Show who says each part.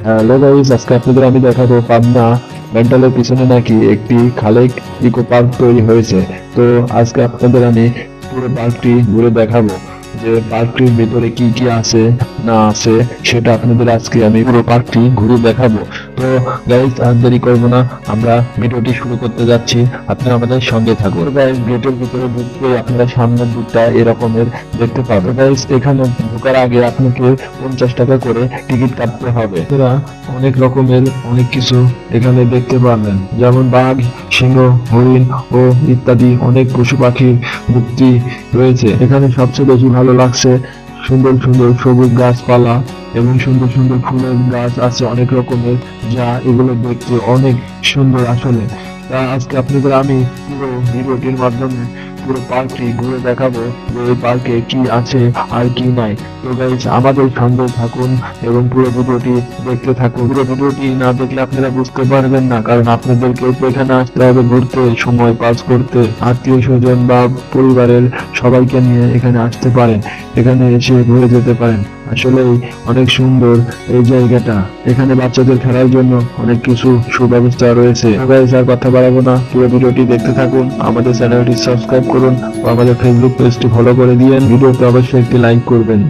Speaker 1: Hello guys, আজকে আপনাদের আমি দেখাবো পাবনা মেন্টালের পিছনে নাকি একটি খালেক ইকো পার্ক তৈরি হয়েছে। তো আজকে আপনাদের আমি পুরো পার্কটি ঘুরে দেখাবো যে পার্কটির ভিতরে কি কি আছে না আছে, সেটা আপনাদের আজকে আমি পুরো পার্কটি ঘুরে দেখাবো। তো গাইস, আর দেরি করবো না, আমরা ভিডিওটি শুরু করতে যাচ্ছি। আপনারা আমাদের সঙ্গে থাকুন। গাইস, গেটের ভিতরে ঢুকতে আপনারা সামনের দিকটা এরকমের দেখতে পাবেন। গাইস, এখানে ঢোকার আগে আপনাকে 50 টাকা করে টিকিট কাটতে হবে। আপনারা অনেক রকমের অনেক কিছু এখানে দেখতে পারবেন, যেমন বাঘ, সিংহ, হরিণ ও ইত্যাদি অনেক পশু পাখির মূর্তি রয়েছে। এখানে সবচেয়ে বেশি ভালো লাগছে সুন্দর সুন্দর সবুজ গাছপালা এবং সুন্দর সুন্দর ফুলের গাছ আছে অনেক রকমের, যা এগুলো দেখতে অনেক সুন্দর আসলে। তা আজকে আপনাদের আমি পুরো ভিডিওটির মাধ্যমে পুরো পার্কটি ঘুরে দেখাবো যে এই পার্কে কি আছে আর কি নাই। তো গাইস, আমাদের সঙ্গে থাকুন এবং পুরো ভিডিওটি দেখতে থাকুন। পুরো ভিডিওটি না দেখলে আপনারা বুঝতে পারবেন না, কারণ আপনাদেরকে তো এখানে আসতে হবে ঘুরতে, সময় পাস করতে। আত্মীয় স্বজন বা পরিবারের সবাইকে নিয়ে এখানে আসতে পারেন, এখানে এসে ঘুরে যেতে পারেন। আসলেই অনেক সুন্দর এই জায়গাটা। এখানে বাচ্চাদের খেলার জন্য অনেক কিছু সুব্যবস্থা রয়েছে। গাইস, আর কথা বাড়াবো না, পুরো ভিডিওটি দেখতে থাকুন। আমাদের চ্যানেলটি সাবস্ক্রাইব করুন ও আমাদের ফেসবুক পেজটি ফলো করে দিয়েন। ভিডিওতে অবশ্যই একটি লাইক করবেন।